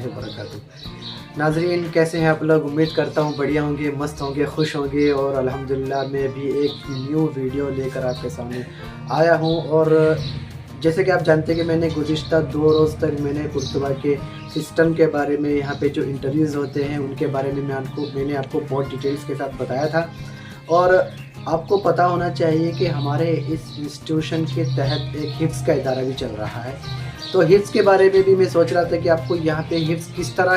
वरहमतुल्लाहि वबरकातुहू। नाज़रीन, कैसे हैं आप लोग? उम्मीद करता हूँ बढ़िया होंगे, मस्त होंगे, खुश होंगे। और अल्हम्दुलिल्लाह मैं भी एक न्यू वीडियो लेकर आपके सामने आया हूँ। और जैसे कि आप जानते हैं कि मैंने गुज़िश्ता 2 रोज़ तक मैंने कुर्तुबा के सिस्टम के बारे में, यहाँ पे जो इंटरव्यूज़ होते हैं उनके बारे में मैंने आपको बहुत डिटेल्स के साथ बताया था। और आपको पता होना चाहिए कि हमारे इस इंस्टीट्यूशन के तहत एक हिफ्ज़ का इदारा भी चल रहा है। तो हिफ्ज़ के बारे में भी मैं सोच रहा था कि आपको यहाँ पे हिफ्ज़ किस तरह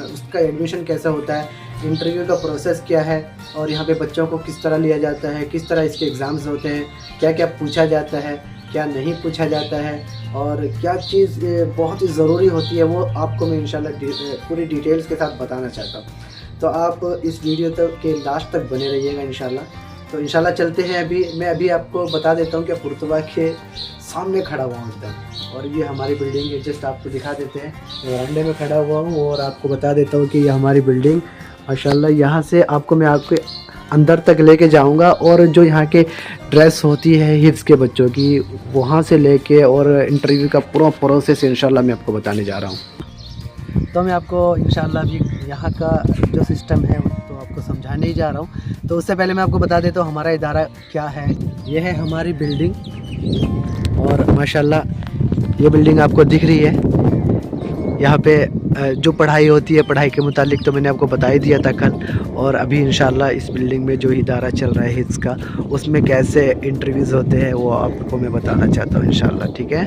उसका एडमिशन कैसा होता है, इंटरव्यू का प्रोसेस क्या है, और यहाँ पे बच्चों को किस तरह लिया जाता है, किस तरह इसके एग्ज़ाम्स होते हैं, क्या क्या पूछा जाता है, क्या नहीं पूछा जाता है, और क्या चीज़ बहुत ही ज़रूरी होती है, वो आपको मैं इंशाल्लाह पूरी डिटेल्स के साथ बताना चाहता हूँ। तो आप इस वीडियो तक के लास्ट तक बने रहिएगा इंशाल्लाह। तो इंशाल्लाह चलते हैं। मैं अभी आपको बता देता हूँ कि कुर्तुबा के सामने खड़ा हुआ हूँ एकदम, और ये हमारी बिल्डिंग है। जस्ट आपको दिखा देते हैं, वरांडे में खड़ा हुआ हूँ और आपको बता देता हूँ कि ये हमारी बिल्डिंग माशाल्लाह। यहाँ से मैं आपके अंदर तक लेके जाऊंगा, और जो यहाँ के ड्रेस होती है हिफ्ज़ के बच्चों की, वहाँ से लेके और इंटरव्यू का पूरा प्रोसेस इंशाल्लाह मैं आपको बताने जा रहा हूँ। तो मैं आपको इंशाल्लाह अभी यहाँ का जो सिस्टम है तो आपको समझाने ही जा रहा हूँ। तो उससे पहले मैं आपको बता देता हूँ हमारा इदारा क्या है। ये है हमारी बिल्डिंग, और माशाल्लाह ये बिल्डिंग आपको दिख रही है। यहाँ पे जो पढ़ाई होती है, पढ़ाई के मुतालिक तो मैंने आपको बता ही दिया था कल। और अभी इंशाल्लाह इस बिल्डिंग में जो इदारा चल रहा है हिफ्ज़ का, उसमें कैसे इंटरव्यूज़ होते हैं वो आपको मैं बताना चाहता हूँ इंशाल्लाह, ठीक है।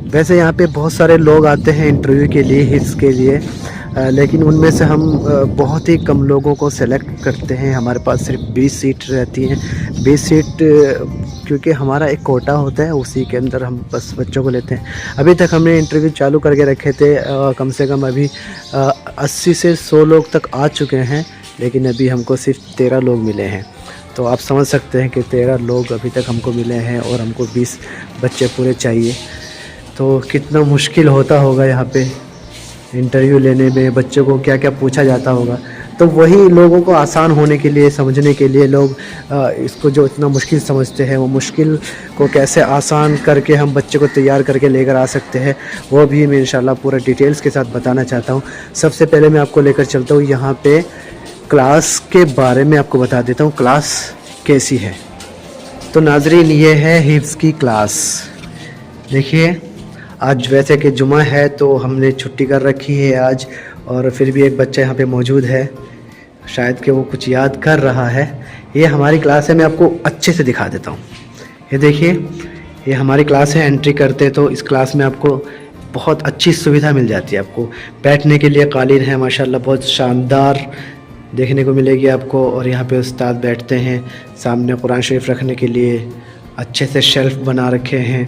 वैसे यहाँ पे बहुत सारे लोग आते हैं इंटरव्यू के लिए, हिफ्ज़ के लिए, लेकिन उनमें से हम बहुत ही कम लोगों को सेलेक्ट करते हैं। हमारे पास सिर्फ 20 सीट रहती हैं। 20 सीट क्योंकि हमारा एक कोटा होता है, उसी के अंदर हम बस बच्चों को लेते हैं। अभी तक हमने इंटरव्यू चालू करके रखे थे, कम से कम अभी 80 से 100 लोग तक आ चुके हैं, लेकिन अभी हमको सिर्फ 13 लोग मिले हैं। तो आप समझ सकते हैं कि 13 लोग अभी तक हमको मिले हैं और हमको 20 बच्चे पूरे चाहिए। तो कितना मुश्किल होता होगा यहाँ पे इंटरव्यू लेने में, बच्चों को क्या क्या पूछा जाता होगा। तो वही लोगों को आसान होने के लिए, समझने के लिए लोग इसको जो इतना मुश्किल समझते हैं, वो मुश्किल को कैसे आसान करके हम बच्चे को तैयार करके लेकर आ सकते हैं, वो भी मैं इंशाल्लाह पूरा डिटेल्स के साथ बताना चाहता हूँ। सबसे पहले मैं आपको लेकर चलता हूँ यहाँ पे क्लास के बारे में, आपको बता देता हूँ क्लास कैसी है। तो नाज़रीन, ये है हिफ्ज़ की क्लास। देखिए, आज वैसे कि जुमा है तो हमने छुट्टी कर रखी है आज, और फिर भी एक बच्चा यहाँ पे मौजूद है, शायद कि वो कुछ याद कर रहा है। ये हमारी क्लास है, मैं आपको अच्छे से दिखा देता हूँ। ये देखिए, ये हमारी क्लास है। एंट्री करते तो इस क्लास में आपको बहुत अच्छी सुविधा मिल जाती है। आपको बैठने के लिए कालीन है माशाल्लाह, बहुत शानदार देखने को मिलेगी आपको। और यहाँ पे उस्ताद बैठते हैं, सामने कुरान शरीफ रखने के लिए अच्छे से शेल्फ बना रखे हैं,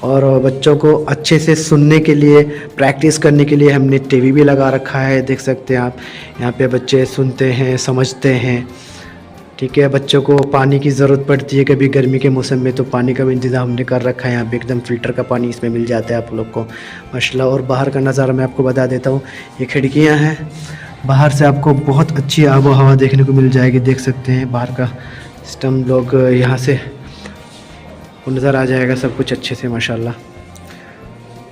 और बच्चों को अच्छे से सुनने के लिए, प्रैक्टिस करने के लिए हमने टीवी भी लगा रखा है। देख सकते हैं आप, यहाँ पे बच्चे सुनते हैं, समझते हैं, ठीक है। बच्चों को पानी की ज़रूरत पड़ती है कभी गर्मी के मौसम में, तो पानी का भी इंतज़ाम हमने कर रखा है। यहाँ पे एकदम फ़िल्टर का पानी इसमें मिल जाता है आप लोग को माशाल्लाह। और बाहर का नज़ारा मैं आपको बता देता हूँ। ये खिड़कियाँ हैं, बाहर से आपको बहुत अच्छी आबो हवा देखने को मिल जाएगी। देख सकते हैं बाहर का सिस्टम, लोग यहाँ से नज़र आ जाएगा सब कुछ अच्छे से माशाल्लाह।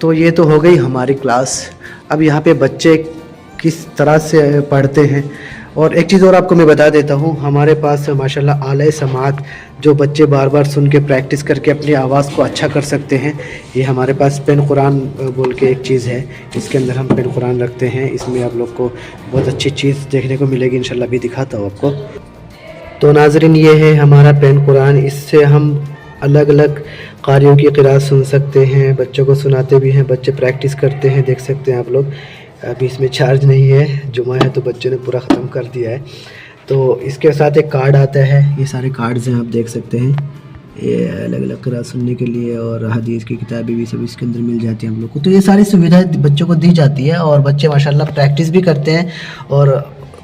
तो ये तो हो गई हमारी क्लास। अब यहाँ पे बच्चे किस तरह से पढ़ते हैं, और एक चीज़ और आपको मैं बता देता हूँ, हमारे पास माशाल्लाह आले समात जो बच्चे बार बार सुन के प्रैक्टिस करके अपनी आवाज़ को अच्छा कर सकते हैं, ये हमारे पास पेन कुरान बोल के एक चीज़ है, इसके अंदर हम पेन कुरान रखते हैं। इसमें आप लोग को बहुत अच्छी चीज़ देखने को मिलेगी इंशाल्लाह, भी दिखाता हूँ आपको। तो नाज़रीन, ये है हमारा पेन कुरान। इससे हम अलग अलग कारियों की क़िरात सुन सकते हैं, बच्चों को सुनाते भी हैं, बच्चे प्रैक्टिस करते हैं। देख सकते हैं आप लोग। अभी इसमें चार्ज नहीं है, जुमा है तो बच्चों ने पूरा ख़त्म कर दिया है। तो इसके साथ एक कार्ड आता है, ये सारे कार्ड्स हैं आप देख सकते हैं। ये अलग अलग क़िरात सुनने के लिए, और हदीस की किताबें भी सब इसके अंदर मिल जाती हैं हम लोग को। तो ये सारी सुविधाएँ बच्चों को दी जाती है, और बच्चे माशाल्लाह प्रैक्टिस भी करते हैं, और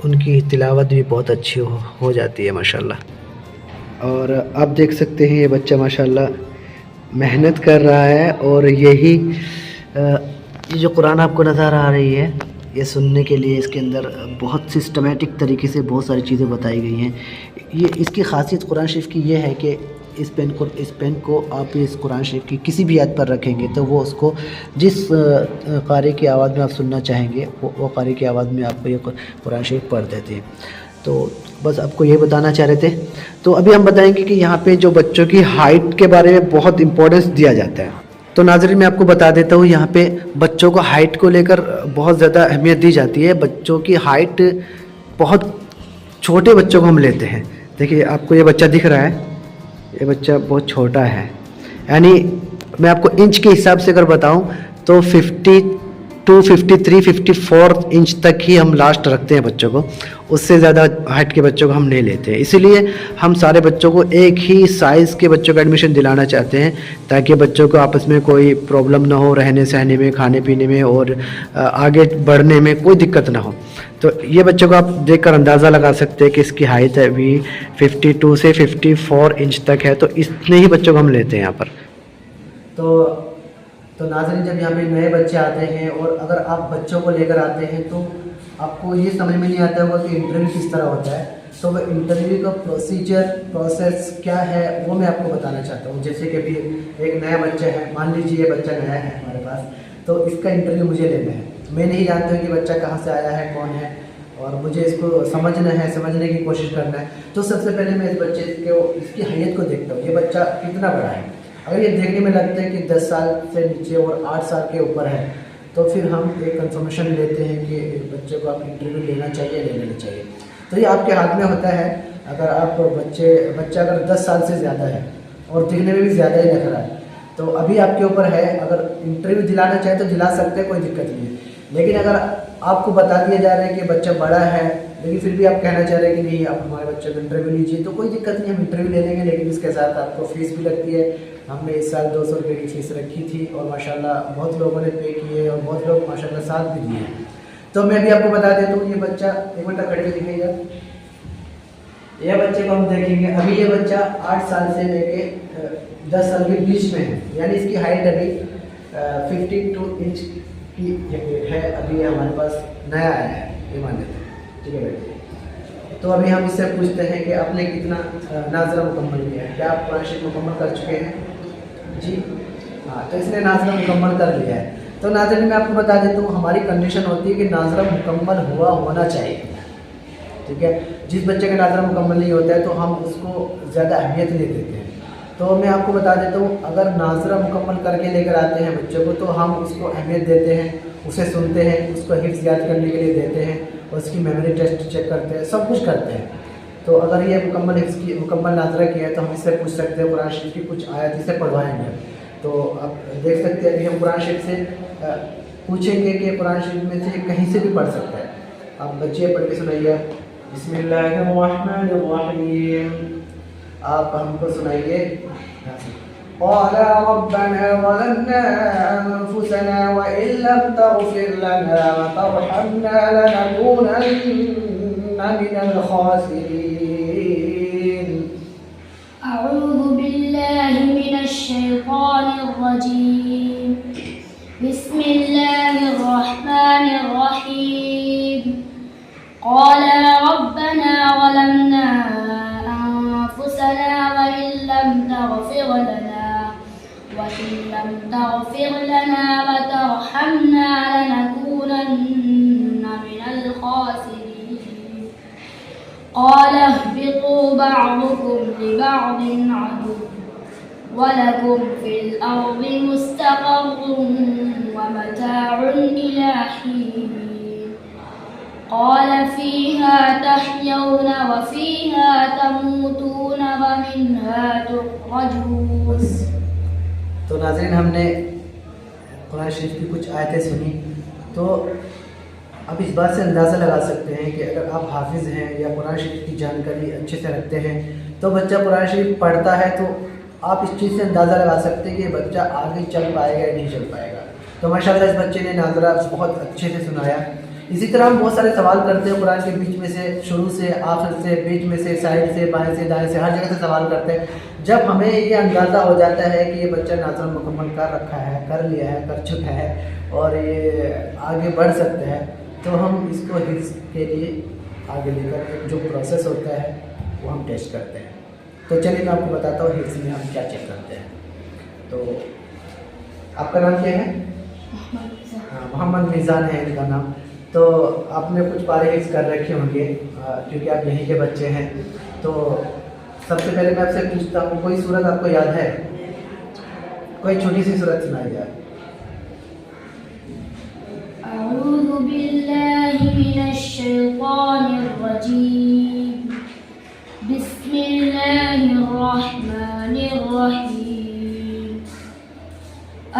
उनकी तिलावत भी बहुत अच्छी हो जाती है माशाल्लाह। और आप देख सकते हैं ये बच्चा माशाल्लाह मेहनत कर रहा है, और यही ये जो कुरान आपको नज़र आ रही है, ये सुनने के लिए इसके अंदर बहुत सिस्टमेटिक तरीके से बहुत सारी चीज़ें बताई गई हैं। ये इसकी ख़ासियत कुरान शरीफ की ये है कि इस पेन को आप इस कुरान शरीफ की किसी भी आयत पर रखेंगे तो वो उसको जिस कारी की आवाज़ में आप सुनना चाहेंगे वो कारी की आवाज़ में आपको ये कुरान शरीफ पढ़ देते हैं। तो बस आपको ये बताना चाह रहे थे। तो अभी हम बताएंगे कि यहाँ पे जो बच्चों की हाइट के बारे में बहुत इंपॉर्टेंस दिया जाता है। तो नाज़रीन मैं आपको बता देता हूँ, यहाँ पे बच्चों को हाइट को लेकर बहुत ज़्यादा अहमियत दी जाती है। बच्चों की हाइट, बहुत छोटे बच्चों को हम लेते हैं। देखिए आपको ये बच्चा दिख रहा है, ये बच्चा बहुत छोटा है, यानी मैं आपको इंच के हिसाब से अगर बताऊं तो 52, 53, 54 इंच तक ही हम लास्ट रखते हैं बच्चों को। उससे ज़्यादा हाइट के बच्चों को हम नहीं लेते हैं। इसीलिए हम सारे बच्चों को एक ही साइज़ के बच्चों का एडमिशन दिलाना चाहते हैं, ताकि बच्चों को आपस में कोई प्रॉब्लम ना हो, रहने सहने में, खाने पीने में और आगे बढ़ने में कोई दिक्कत ना हो। तो ये बच्चों को आप देखकर अंदाज़ा लगा सकते हैं कि इसकी हाइट है अभी 52 से 54 इंच तक है। तो इतने ही बच्चों को हम लेते हैं यहाँ पर। तो नाज़रीन जब यहाँ पे नए बच्चे आते हैं और अगर आप बच्चों को लेकर आते हैं तो आपको ये समझ में नहीं आता होगा कि इंटरव्यू किस तरह होता है। तो वो इंटरव्यू का प्रोसेस क्या है वो मैं आपको बताना चाहता हूँ। जैसे कि अभी एक नया बच्चा है, मान लीजिए ये बच्चा नया है हमारे पास, तो इसका इंटरव्यू मुझे लेना है। मैं नहीं जानता हूँ कि बच्चा कहाँ से आया है, कौन है, और मुझे इसको समझना है, समझने की कोशिश करना है। तो सबसे पहले मैं इस बच्चे को, इसकी हैसियत को देखता हूँ, ये बच्चा कितना बड़ा है। अगर ये देखने में लगता है कि 10 साल से नीचे और 8 साल के ऊपर है तो फिर हम एक कंफर्मेशन लेते हैं कि बच्चे को आप इंटरव्यू लेना चाहिए, ले लेना चाहिए। तो ये आपके हाथ में होता है। अगर आप बच्चा अगर 10 साल से ज़्यादा है और दिखने में भी ज़्यादा ही लग रहा है तो अभी आपके ऊपर है। अगर इंटरव्यू दिलाना चाहे तो दिला सकते हैं, कोई दिक्कत नहीं है। लेकिन अगर आपको बता दिया जा रहा है कि बच्चा बड़ा है लेकिन फिर भी आप कहना चाह रहे हैं कि नहीं आप हमारे बच्चे को इंटरव्यू लीजिए, तो कोई दिक्कत नहीं, हम इंटरव्यू ले लेंगे। लेकिन इसके साथ आपको फ़ीस भी लगती है। हमने इस साल 200 रुपये की फ़ीस रखी थी और माशाल्लाह बहुत लोगों ने पे की है और बहुत लोग माशाल्लाह साथ भी दिए हैं। तो मैं भी आपको बता देता हूँ, ये बच्चा एक मिनट खड़े हुए दिखाइएगा। ये बच्चे को हम देखेंगे, अभी ये बच्चा 8 साल से लेके 10 साल के बीच में है, यानी इसकी हाइट अभी 52 इंच की है। अभी ये हमारे पास नया आया है, ये मान लेते हैं, ठीक है भाई। तो अभी हम इससे पूछते हैं कि आपने कितना नाज़रा मुकम्मल किया है, क्या आप कुरान शरीफ मुकम्मल कर चुके हैं? जी हाँ, तो इसने नाज़रा मुकम्मल कर लिया है। तो नाज़रीन मैं आपको बता देता हूँ, हमारी कंडीशन होती है कि नाज़रा मुकम्मल होना चाहिए, ठीक है। जिस बच्चे का नाज़रा मुकम्मल नहीं होता है तो हम उसको ज़्यादा अहमियत नहीं देते हैं। तो मैं आपको बता देता हूँ, अगर नाज़रा मुकम्मल करके लेकर आते हैं बच्चे को तो हम उसको अहमियत देते हैं, उसे सुनते हैं, उसको हिफ्ज़ याद करने के लिए देते हैं, उसकी मेमोरी टेस्ट चेक करते हैं, सब कुछ करते हैं। तो अगर ये मुकम्मल नाज़रा किया है तो हम इससे पूछ सकते हैं, कुरान शरीफ की कुछ आयत इसे पढ़वाएंगे। तो आप देख सकते हैं अभी हम कुरान शरीफ से पूछेंगे कि कुरान शरीफ में से कहीं से भी पढ़ सकता है। आप बच्चे पढ़ के सुनाइए। बिस्मिल्लाहिर्रहमानिर्रहीम, आप हमको सुनाइए। क़ाल रब्बना ज़लमना अनफुसना व इन लम तग़फिर लना व तरहमना लनकूनन्ना मिनल ख़ासिरीन। अऊज़ु बिल्लाहि मिनश शैतानिर रजीम। बिस्मिल्लाहिर रहमानिर रहीम। क़ाल रब्बना ज़लमना अनफुसना व इन लम तग़फिर लना व तरहमना लनकूनन्ना मिनल ख़ासिरीन। क़ाल इहबितू बअदुकुम लिबअदिन अदुव्व व लकुम फिल अर्दि मुस्तक़र्रुन व मताउन इला हीन। क़ाल फ़ीहा तहयौन व फ़ीहा तमूतून व मिन्हा तुख़रजून। तो नाज़रीन हमने कुरान शरीफ की कुछ आयतें सुनी, तो अब इस बात से अंदाज़ा लगा सकते हैं कि अगर आप हाफिज़ हैं या कुरान शरीफ की जानकारी अच्छे से रखते हैं तो बच्चा कुरान शरीफ पढ़ता है, तो आप इस चीज़ से अंदाज़ा लगा सकते हैं कि बच्चा आगे चल पाएगा या नहीं चल पाएगा। तो माशाल्लाह इस बच्चे ने नाज़रा बहुत अच्छे से सुनाया। इसी तरह हम बहुत सारे सवाल करते हैं कुरान के बीच में से, शुरू से, आखिर से, बीच में से, साइड से, बाएं से, दाएं से, हर जगह से सवाल करते हैं। जब हमें ये अंदाज़ा हो जाता है कि ये बच्चा नाज़रा मुकम्मल कर रखा है, कर लिया है, कर चुका है और ये आगे बढ़ सकता है, तो हम इसको हिफ्ज़ के लिए आगे लेकर जो प्रोसेस होता है वो हम टेस्ट करते हैं। तो चलिए मैं आपको बताता हूँ हिफ्ज़ में हम क्या चेक करते हैं। तो आपका नाम क्या है? हाँ, मोहम्मद मीज़ान है इनका नाम। तो आपने कुछ पारे हिफ्ज़ कर रखे होंगे क्योंकि आप यहीं के बच्चे हैं। तो सबसे पहले मैं आपसे पूछता हूँ, कोई सूरत आपको याद है? कोई छोटी सी सूरत सुनाइए आप। अऊज़ु बिल्लाहि मिनश शैतानिर रजीम। बिस्मिल्लाहिर रहमानिर रहीम।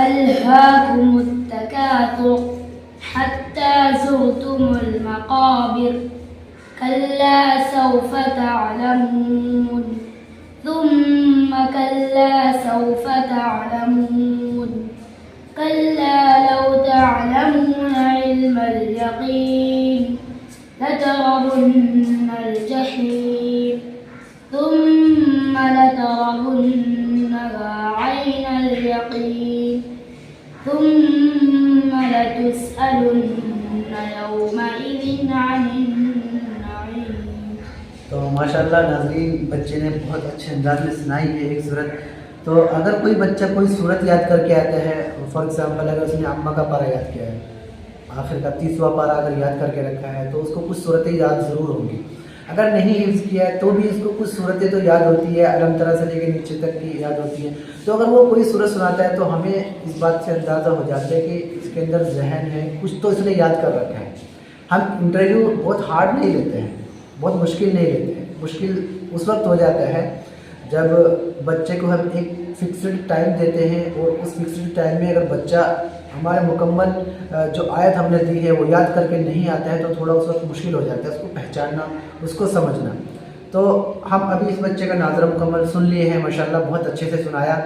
अल्हाकुमुत तकासुर हत्ता ज़ुरतुमुल मक़ाबिर कल्ला सौफ तअलमून थुम्मा कल्ला सौफ तअलमून कल्ला लौ तअलमून इल्मल यक़ीन लतरवुन्नल जहीम थुम्मा लतरवुन्नहा ऐनल यक़ीन थुम्मा लतुस्अलुन्न यौमइज़िन अनिन नईम। तो माशाल्लाह नाज़रीन, बच्चे ने बहुत अच्छे अंदाज में सुनाई है एक सूरत। तो अगर कोई बच्चा कोई सूरत याद करके आता है, फॉर एग्ज़ाम्पल अगर उसने अम्मा का पारा याद किया है, आखिर का 30वां पारा अगर याद करके रखा है, तो उसको कुछ सूरतें याद ज़रूर होंगी। अगर नहीं हिफ्ज़ किया है तो भी उसको कुछ सूरतें तो याद होती है, अलम तरा से लेकर नीचे तक की याद होती है। तो अगर वो कोई सूरत सुनाता है तो हमें इस बात से अंदाज़ा हो जाता है कि इसके अंदर जहन है, कुछ तो इसने याद कर रखा है। हम इंटरव्यू बहुत हार्ड नहीं लेते हैं, बहुत मुश्किल नहीं लेते हैं। मुश्किल उस वक्त हो जाता है जब बच्चे को हम एक फ़िक्स्ड टाइम देते हैं और उस फ़िक्स्ड टाइम में अगर बच्चा हमारे मुकम्मल जो आयत हमने दी है वो याद करके नहीं आता है, तो थोड़ा उस वक्त मुश्किल हो जाता है उसको पहचानना, उसको समझना। तो हम अभी इस बच्चे का नाज़रा मुकम्मल सुन लिए हैं, माशाल्लाह बहुत अच्छे से सुनाया।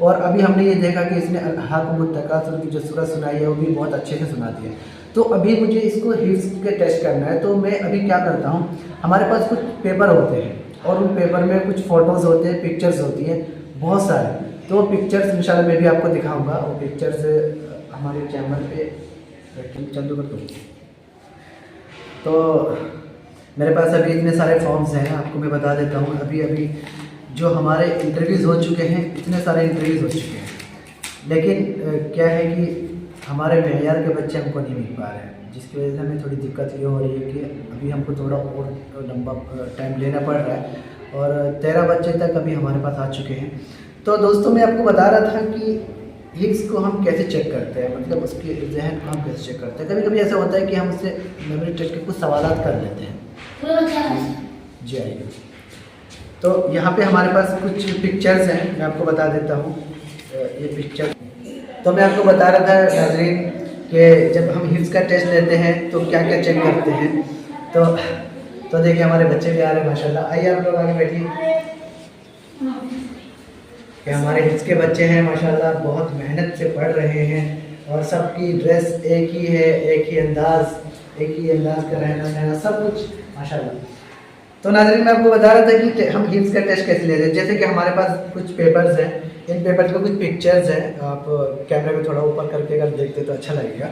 और अभी हमने ये देखा कि इसने अल्हाकुमुत तकासुर की जो सूरत सुनाई है वो भी बहुत अच्छे से सुना दी है। तो अभी मुझे इसको हिफ्ज़ के टेस्ट करना है। तो मैं अभी क्या करता हूँ, हमारे पास कुछ पेपर होते हैं और उन पेपर में कुछ फ़ोटोज़ होते हैं, पिक्चर्स होती हैं बहुत सारे। तो वो पिक्चर्स इंशाल्लाह मैं भी आपको दिखाऊंगा। वो पिक्चर्स हमारे चैनल पे चालू कर दूँ। तो मेरे पास अभी इतने सारे फॉर्म्स हैं, आपको मैं बता देता हूँ। अभी जो हमारे इंटरव्यूज़ हो चुके हैं, इतने सारे इंटरव्यूज़ हो चुके हैं, लेकिन क्या है कि हमारे मेयार के बच्चे हमको नहीं मिल पा रहे हैं, जिसकी वजह से हमें थोड़ी दिक्कत ये हो रही है कि अभी हमको थोड़ा और लंबा टाइम लेना पड़ रहा है। और 13 बच्चे तक अभी हमारे पास आ चुके हैं। तो दोस्तों मैं आपको बता रहा था कि हिफ्ज़ को हम कैसे चेक करते हैं, मतलब उसके जहन को हम कैसे चेक करते हैं। कभी कभी ऐसा होता है कि हम उससे मेमोरी टेस्ट के कुछ सवालात कर लेते हैं। जी आइए। तो यहाँ पे हमारे पास कुछ पिक्चर्स हैं, मैं आपको बता देता हूँ। ये पिक्चर तो मैं आपको बता रहा था नाज़रीन कि जब हम हिफ्ज़ का टेस्ट लेते हैं तो क्या क्या चेक करते हैं। तो देखिए हमारे बच्चे भी आ रहे हैं माशाल्लाह। आइए आप लोग आगे बैठिए। कि हमारे हिफ्ज़ के बच्चे हैं माशाल्लाह, बहुत मेहनत से पढ़ रहे हैं और सबकी ड्रेस एक ही है, एक ही अंदाज़ का रहना सहना सब कुछ माशाल्लाह। तो नाज़रीन मैं आपको बता रहा था कि हम हिफ्ज़ का टेस्ट कैसे लेते हैं। जैसे कि हमारे पास कुछ पेपर्स हैं, इन पेपर्स में कुछ पिक्चर्स हैं। आप कैमरे में थोड़ा ऊपर करके अगर देखते तो अच्छा लगेगा।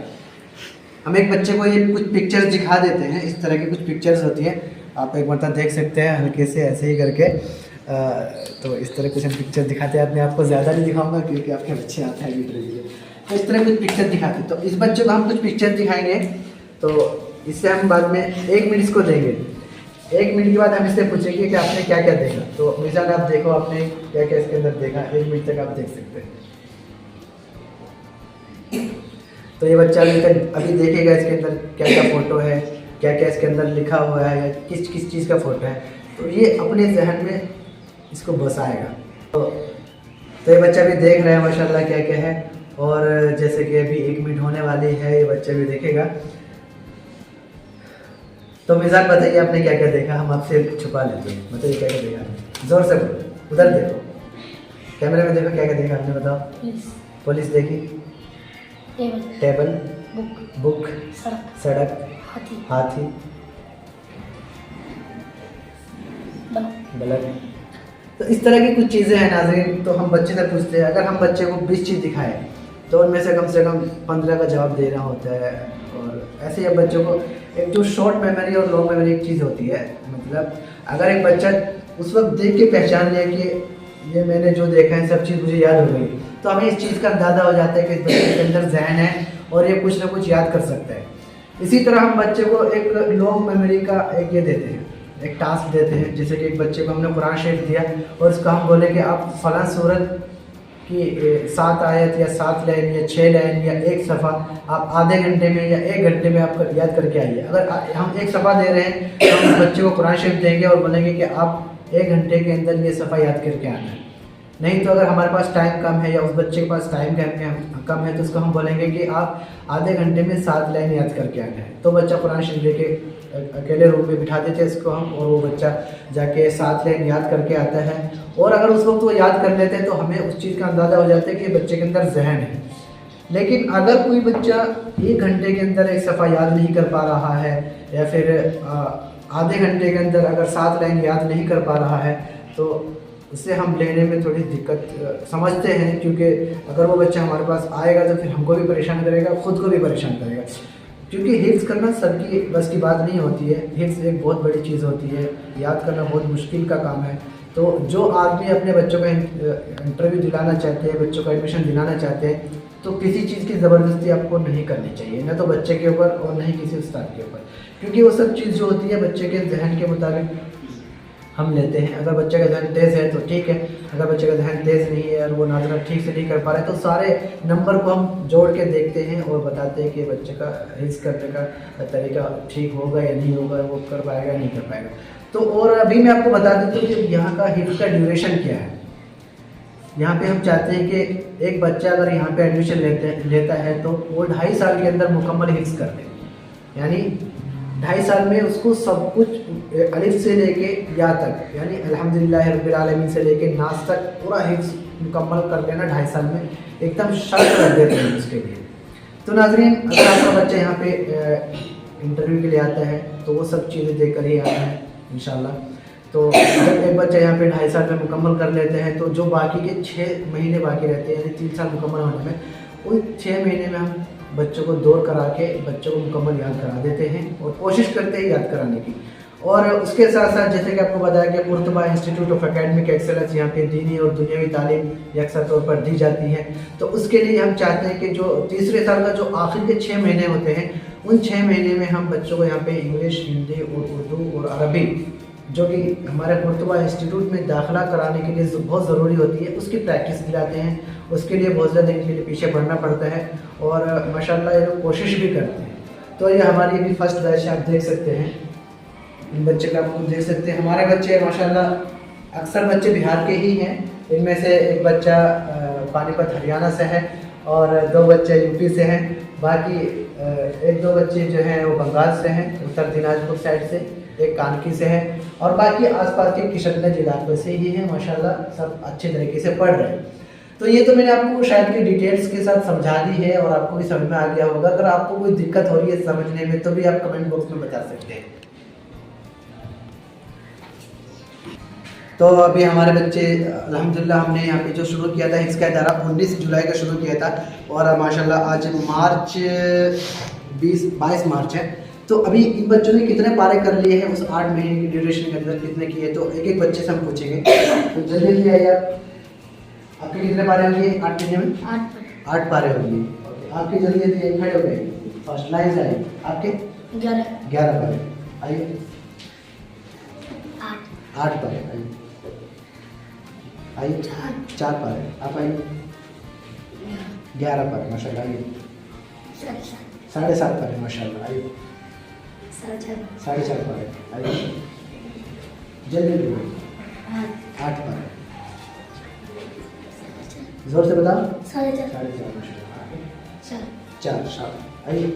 हम एक बच्चे को ये कुछ पिक्चर्स दिखा देते हैं, इस तरह की कुछ पिक्चर्स होती है, आप एक मतलब देख सकते हैं हल्के से ऐसे ही करके। तो इस तरह कुछ हम पिक्चर दिखाते हैं। मैं आपको ज़्यादा नहीं दिखाऊंगा क्योंकि आपके बच्चे आते हैं वीडियो। तो इस तरह कुछ पिक्चर दिखाते हैं। तो इस बच्चे को हम कुछ पिक्चर दिखाएंगे, तो इससे हम बाद में 1 मिनट इसको देंगे। 1 मिनट के बाद हम इससे पूछेंगे कि आपने क्या क्या देखा। तो मिसाल आप देखो आपने क्या क्या इसके अंदर देखा, 1 मिनट तक आप देख सकते हैं। तो ये बच्चा अभी देखेगा इसके अंदर क्या क्या फ़ोटो है, क्या क्या इसके अंदर लिखा हुआ है, या किस किस चीज़ का फ़ोटो है। तो ये अपने जहन में इसको बसाएगा। तो ये बच्चा भी देख रहा है माशाल्लाह क्या क्या है। और जैसे कि अभी 1 मिनट होने वाली है, ये बच्चा भी देखेगा। तो मिजान बताइए आपने क्या क्या देखा, हम आपसे छुपा लेते हैं। बताइए क्या क्या देखा, ज़ोर से उधर देखो, कैमरे में देखो क्या क्या देखा आपने, बताओ। पुलिस देखी, टेबल, बुक, सड़क, हाथी, बल्ब। तो इस तरह की कुछ चीज़ें हैं नाज़रीन। तो हम बच्चे से पूछते हैं, अगर हम बच्चे को 20 चीज़ दिखाएं तो उनमें से कम 15 का जवाब देना होता है। और ऐसे ही बच्चों को एक जो शॉर्ट मेमोरी और लॉन्ग मेमोरी एक चीज़ होती है, मतलब अगर एक बच्चा उस वक्त देख के पहचान लिया कि ये मैंने जो देखा है सब चीज़ मुझे याद हो गई, तो हमें इस चीज़ का अंदाज़ा हो जाता है कि इस बच्चे के अंदर जहन है और ये कुछ ना कुछ याद कर सकता है। इसी तरह हम बच्चे को एक लॉन्ग मेमोरी का एक ये देते हैं, एक टास्क देते हैं। जैसे कि एक बच्चे को हमने कुरान शरीफ दिया और उसका हम बोले कि आप फ़लाँ सूरत कि 7 आयत या 7 लाइन या 6 लाइन या एक सफ़ा आप आधे घंटे में या 1 घंटे में आप याद करके आइए। अगर हम एक सफ़ा दे रहे हैं तो हम बच्चे को कुरान शरीफ देंगे और बोलेंगे कि आप 1 घंटे के अंदर ये सफ़ा याद करके आना है। नहीं तो अगर हमारे पास टाइम कम है या उस बच्चे के पास टाइम कम है तो उसको हम बोलेंगे कि आप आधे घंटे में 7 लाइन याद करके आना है। तो बच्चा कुरान शरीफ लेके अकेले रूम में बिठा देते हैं इसको हम, और वो बच्चा जाके 7 लाइन याद करके आता है। और अगर उस वक्त वो याद कर लेते हैं तो हमें उस चीज़ का अंदाज़ा हो जाता है कि बच्चे के अंदर जहन है। लेकिन अगर कोई बच्चा 1 घंटे के अंदर एक सफ़ा याद नहीं कर पा रहा है या फिर आधे घंटे के अंदर अगर 7 लाइन याद नहीं कर पा रहा है तो उससे हम लेने में थोड़ी दिक्कत समझते हैं, क्योंकि अगर वो बच्चा हमारे पास आएगा तो फिर हमको भी परेशान करेगा, ख़ुद को भी परेशान करेगा। क्योंकि हिफ्ज़ करना सबकी बस की बात नहीं होती है। हिफ्ज़ एक बहुत बड़ी चीज़ होती है, याद करना बहुत मुश्किल का काम है। तो जो आदमी अपने बच्चों का इंटरव्यू दिलाना चाहते हैं, बच्चों का एडमिशन दिलाना चाहते हैं, तो किसी चीज़ की ज़बरदस्ती आपको नहीं करनी चाहिए, न तो बच्चे के ऊपर और न ही किसी उस्ताद के ऊपर। क्योंकि वो सब चीज़ जो होती है बच्चे के जहन के मुताबिक हम लेते हैं। अगर बच्चे का जहन तेज़ है तो ठीक है, अगर बच्चे का जहन तेज़ नहीं है और वो नाज़रा ठीक से नहीं कर पा रहे तो सारे नंबर को हम जोड़ के देखते हैं और बताते हैं कि बच्चे का हिफ्ज़ करने का तरीका ठीक होगा या नहीं होगा, वो कर पाएगा या नहीं कर पाएगा। तो और अभी मैं आपको बता देता हूँ कि यहाँ का हिफ्ज़ का ड्यूरेशन क्या है। यहाँ पे हम चाहते हैं कि एक बच्चा अगर यहाँ पे एडमिशन लेता है तो वो 2.5 साल के अंदर मुकम्मल हिफ्ज़ कर दे, यानी 2.5 साल में उसको सब कुछ अलिफ से लेके या तक, यानी अल्हम्दुलिल्लाह रब्बिल आलमीन से लेके नास तक पूरा हिफ्ज़ मुकम्मल कर लेना 2.5 साल में, एकदम शर्त रख देते हैं उसके लिए। तो नाज़रीन, अगर आपका बच्चा यहाँ पे इंटरव्यू के लिए आता है तो वो सब चीज़ें देख कर ही आता है इंशाल्लाह। तो जब एक बच्चा यहाँ पे 2.5 साल में मुकम्मल कर लेते हैं तो जो बाकी के 6 महीने बाकी रहते हैं, यानी 3 साल मुकम्मल होने में, उन 6 महीने में हम बच्चों को दौड़ करा के बच्चों को मुकम्मल याद करा देते हैं और कोशिश करते हैं याद कराने की। और उसके साथ साथ जैसे कि आपको बताया कि कुर्तुबा इंस्टीट्यूट ऑफ एकेडमिक एक्सेलेंस यहाँ पे दीनी और दुनियावी तालीम यकसा तौर पर दी जाती है। तो उसके लिए हम चाहते हैं कि जो तीसरे साल का जो आखिर के 6 महीने होते हैं, उन 6 महीने में हम बच्चों को यहाँ पे इंग्लिश, हिंदी और उर्दू और अरबी, जो कि हमारे कुर्तुबा इंस्टीट्यूट में दाखिला कराने के लिए बहुत ज़रूरी होती है, उसकी प्रैक्टिस दिलाते हैं। उसके लिए बहुत ज़्यादा इनके लिए पीछे बढ़ना पड़ता है और माशाल्लाह ये लोग कोशिश भी करते हैं। तो ये हमारी अभी फर्स्ट बैच आप देख सकते हैं, इन बच्चे का आप देख सकते हैं। हमारे बच्चे माशाल्लाह अक्सर बच्चे बिहार के ही हैं, इनमें से एक बच्चा पानीपत हरियाणा से है और 2 बच्चे यूपी से हैं, बाकी 1-2 बच्चे जो हैं वो बंगाल से हैं, उत्तर दिनाजपुर साइड से, एक कानकी से है और बाकी आसपास के किशनगंज इलाकों से ही हैं। माशाल्लाह सब अच्छे तरीके से पढ़ रहे हैं। तो ये तो मैंने आपको शायद कि डिटेल्स के साथ समझा दी है और आपको भी समझ में आ गया होगा। अगर आपको कोई दिक्कत हो रही है समझने में तो भी आप कमेंट बॉक्स में बता सकते हैं। तो अभी हमारे बच्चे अल्हम्दुलिल्लाह हमने यहाँ पे जो शुरू किया था इसका इदारा 19 जुलाई का शुरू किया था और माशाल्लाह आज मार्च 22 मार्च है। तो अभी इन बच्चों ने कितने पारे कर लिए हैं उस 8 महीने की ड्यूरेशन के अंदर, कितने किए, तो एक एक बच्चे से हम पूछेंगे। तो जल्दी जल्दी आइए आपके कितने पारे हो गए 8 महीने में? 8 पारे हो गए। आपके जल्दी जल्दी खड़े हो गए, फर्स्ट लाइन से आइए। आपके 11 पारे। आइए 8 पारे। आइए 4 पारे। आप आइए 11 पारे माशाल्लाह। आइए 7.5 पारे माशाल्लाह। आइए 4.5 पारे। आइए जल्दी जल्दी 8 पारे। जोर से बताओ। 4.5 माशाल्लाह। 4 आइए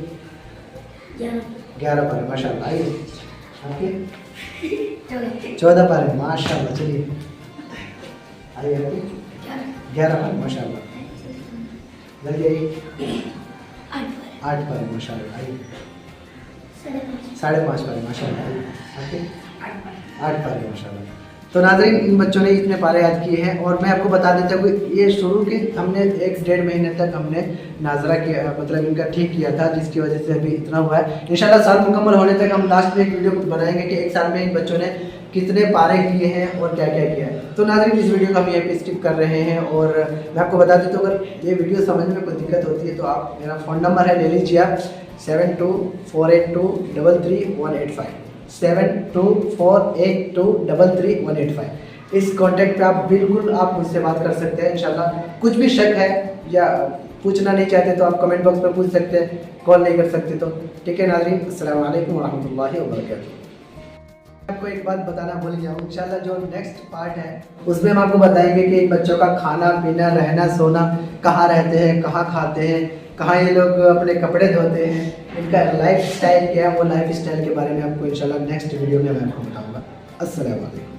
11 पारे माशाल्लाह। आइए आपके 14 पारे माशाल्लाह। चलिए आइए आपके 11 पारे माशाल्लाह। जल्दी आइए 8 पारे माशाल्लाह। आइए 5.5 पारे माशाल्लाह। आइए आपके 8 पारे माशाल्लाह। तो नाज़रीन, इन बच्चों ने इतने पारे याद किए हैं और मैं आपको बता देता हूँ कि ये शुरू के हमने 1-1.5 महीने तक हमने नाजरा किया, मतलब इनका ठीक किया था, जिसकी वजह से अभी इतना हुआ है। इंशाल्लाह साल मुकम्मल होने तक हम लास्ट में एक वीडियो बनाएंगे कि 1 साल में इन बच्चों ने कितने पारे किए हैं और क्या क्या किया है। तो नाज़रीन इस वीडियो को हम यहीं पे स्किप कर रहे हैं। और मैं आपको बता देता हूँ, अगर ये वीडियो समझने में कोई दिक्कत होती है तो आप मेरा फ़ोन नंबर है ले लीजिए आप 7248233185 7248233185। इस कॉन्टैक्ट पे आप बिल्कुल आप मुझसे बात कर सकते हैं इंशाल्लाह। कुछ भी शक है या पूछना नहीं चाहते तो आप कमेंट बॉक्स में पूछ सकते हैं, कॉल नहीं कर सकते तो। ठीक है नाज़रीन, अस्सलाम वालेकुम रहमतुल्लाहि व बरकातहू। आपको एक बात बताना भूल गया हूँ, इंशाल्लाह जो नेक्स्ट पार्ट है उसमें हम आपको बताएंगे कि बच्चों का खाना पीना रहना सोना, कहाँ रहते हैं, कहाँ खाते हैं, कहाँ ये लोग अपने कपड़े धोते हैं, इनका लाइफ स्टाइल क्या है, वो लाइफ स्टाइल के बारे में आपको इंशाल्लाह नेक्स्ट वीडियो में मैं आपको बताऊँगा। अस्सलाम वालेकुम।